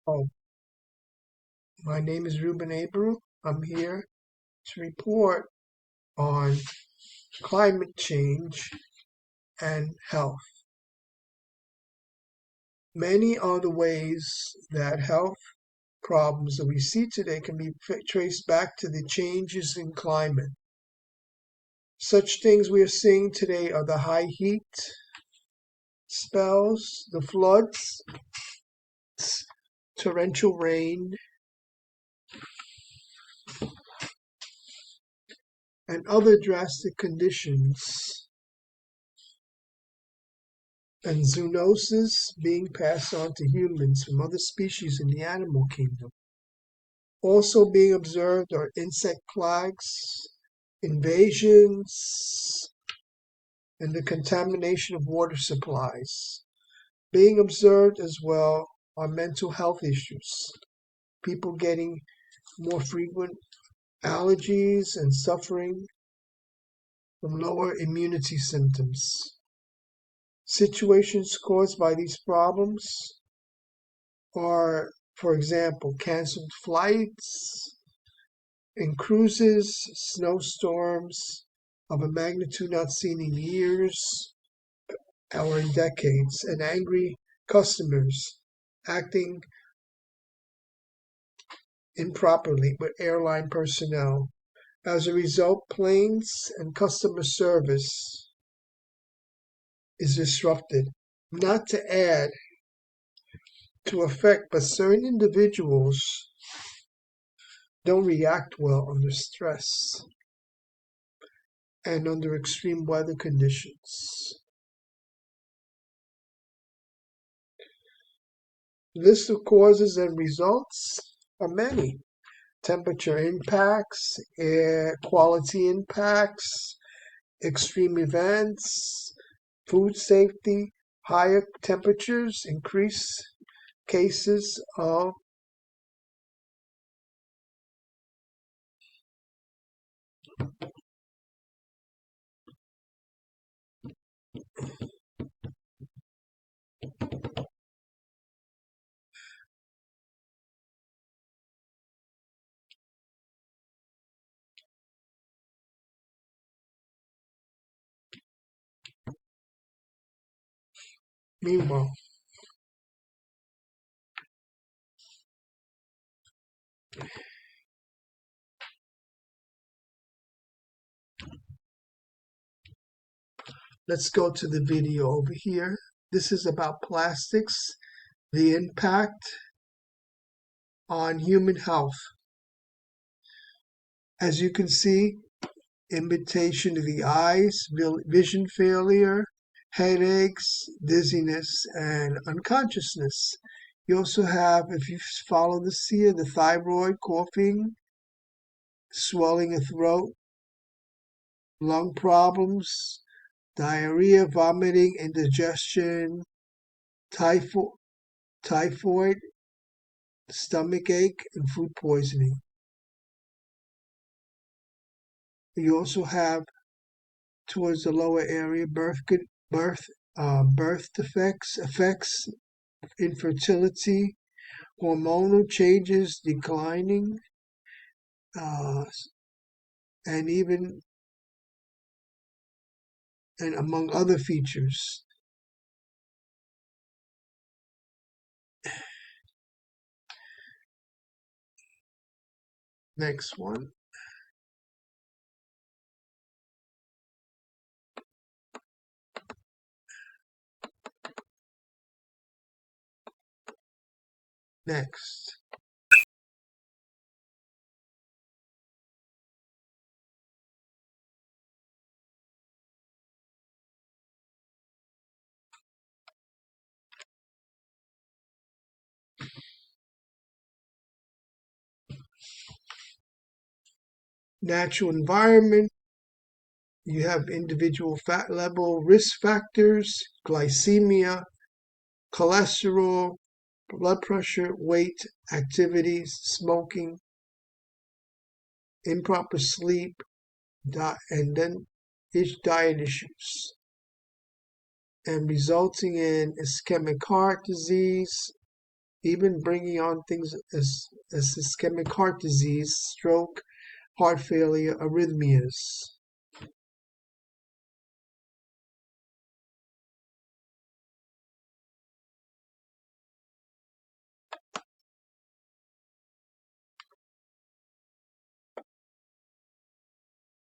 Oh, my name is Ruben Abreu. I'm here to report on climate change and health. Many are the ways that health problems that we see today can be traced back to the changes in climate. Such things we are seeing today are the high heat spells, the floods, torrential rain, and other drastic conditions, and zoonosis being passed on to humans from other species in the animal kingdom. Also being observed are insect plagues, invasions, and the contamination of water supplies. Being observed as well are mental health issues, people getting more frequent allergies and suffering from lower immunity symptoms. Situations caused by these problems are, for example, canceled flights and cruises, snowstorms of a magnitude not seen in years or in decades, and angry customers acting improperly with airline personnel. As a result, planes and customer service is disrupted. Not to add to effect, but certain individuals don't react well under stress and under extreme weather conditions. List of causes and results are many. Temperature impacts, air quality impacts, extreme events, food safety, higher temperatures increase cases of meanwhile. Let's go to the video over here. This is about plastics, the impact on human health. As you can see, irritation to the eyes, vision failure, headaches, dizziness, and unconsciousness. You also have, if you follow this here, the thyroid, coughing, swelling of throat, lung problems, diarrhea, vomiting, indigestion, typhoid, stomach ache, and food poisoning. You also have towards the lower area birth effects, infertility, hormonal changes, declining, and even and among other features. Next one. Next. Natural environment. You have individual fat level risk factors, glycemia, cholesterol, blood pressure, weight, activities, smoking, improper sleep, and then diet issues, and resulting in ischemic heart disease, even bringing on things as ischemic heart disease, stroke, heart failure, arrhythmias.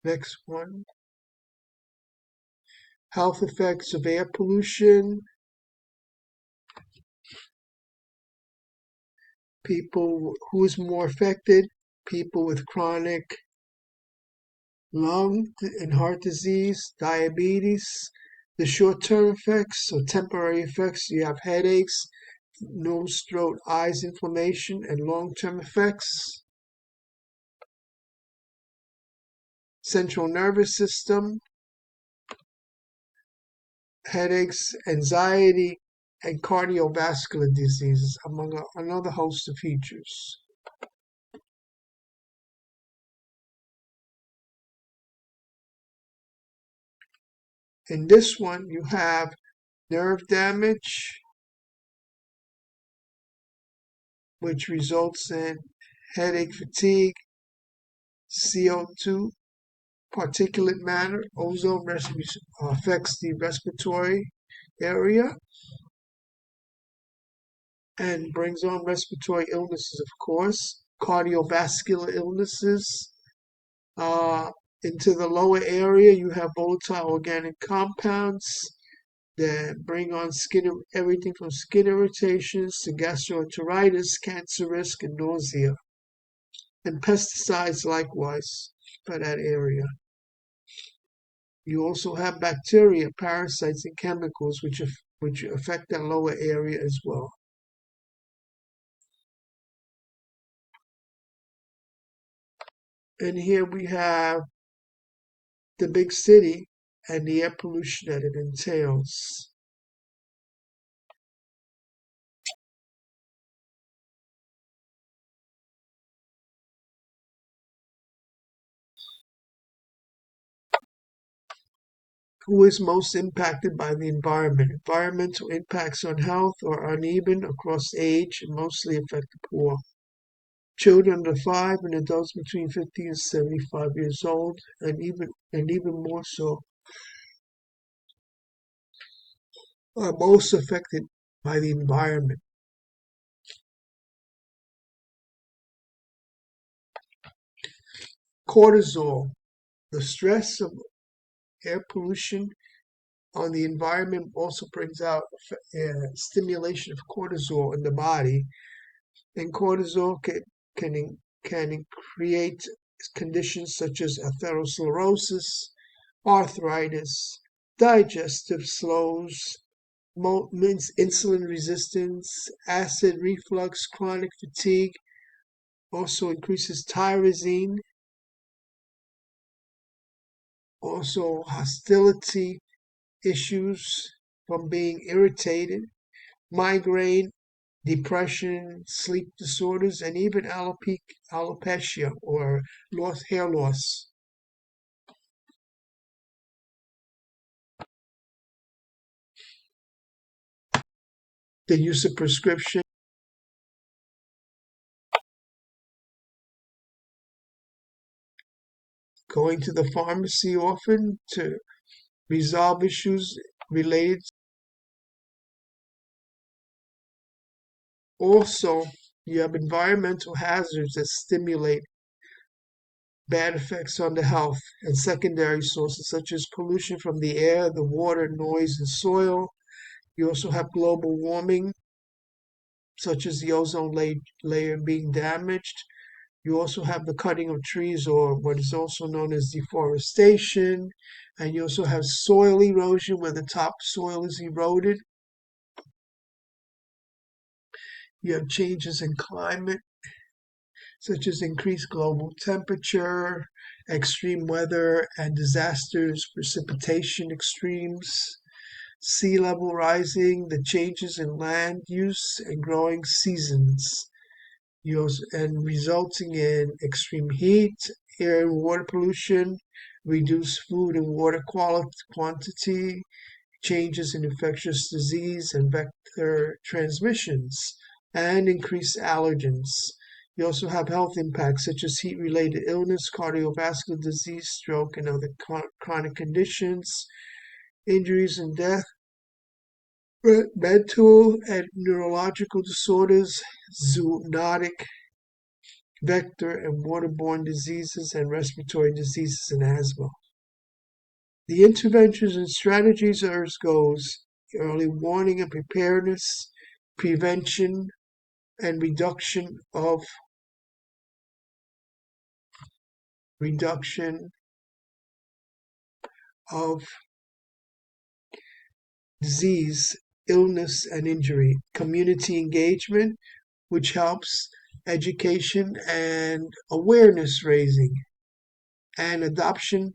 Next one, health effects of air pollution. People who is more affected, people with chronic lung and heart disease, diabetes. The short-term effects or temporary effects, you have headaches, nose, throat, eyes inflammation, and long-term effects. Central nervous system, headaches, anxiety, and cardiovascular diseases, among another host of features. In this one, you have nerve damage, which results in headache, fatigue, CO2, particulate matter, ozone affects the respiratory area and brings on respiratory illnesses, of course, cardiovascular illnesses. Into the lower area, you have volatile organic compounds that bring on everything from skin irritations to gastroenteritis, cancer risk, and nausea. And pesticides likewise for that area. You also have bacteria, parasites, and chemicals which affect that lower area as well. And here we have the big city and the air pollution that it entails. Who is most impacted by the environment? Environmental impacts on health are uneven across age and mostly affect the poor. Children under 5 and adults between 50 and 75 years old, and even more so, are most affected by the environment. Cortisol, the stress of air pollution on the environment also brings out stimulation of cortisol in the body, and cortisol can create conditions such as atherosclerosis, arthritis, digestive slows, insulin resistance, acid reflux, chronic fatigue, also increases tyrosine, also hostility issues from being irritated, migraine, depression, sleep disorders, and even alopecia or hair loss. The use of prescription, going to the pharmacy often to resolve issues related. Also, you have environmental hazards that stimulate bad effects on the health and secondary sources such as pollution from the air, the water, noise, and soil. You also have global warming, such as the ozone layer being damaged. You also have the cutting of trees, or what is also known as deforestation. And you also have soil erosion, where the topsoil is eroded. You have changes in climate, such as increased global temperature, extreme weather and disasters, precipitation extremes, sea level rising, the changes in land use and growing seasons, and resulting in extreme heat, air and water pollution, reduced food and water quantity, changes in infectious disease and vector transmissions, and increased allergens. You also have health impacts such as heat related illness, cardiovascular disease, stroke, and other chronic conditions, injuries and death, mental and neurological disorders, zoonotic, vector, and waterborne diseases, and respiratory diseases and asthma. The interventions and strategies ERS goes early warning and preparedness, prevention and reduction of disease, illness, and injury, community engagement, which helps education and awareness raising, and adoption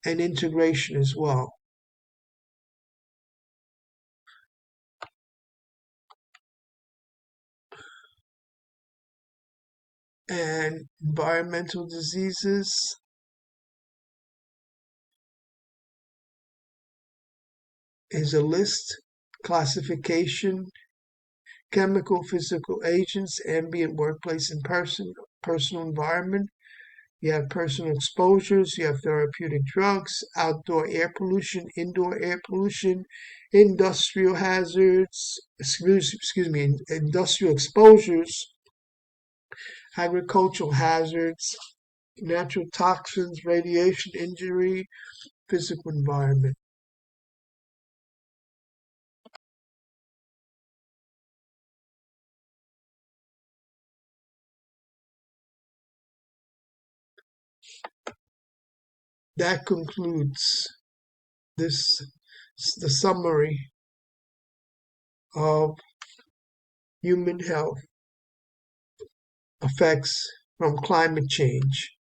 and integration as well. And environmental diseases is a list, classification, chemical, physical agents, ambient workplace and personal environment. You have personal exposures, you have therapeutic drugs, outdoor air pollution, indoor air pollution, industrial hazards, industrial exposures, agricultural hazards, natural toxins, radiation injury, physical environment. That concludes this the summary of human health effects from climate change.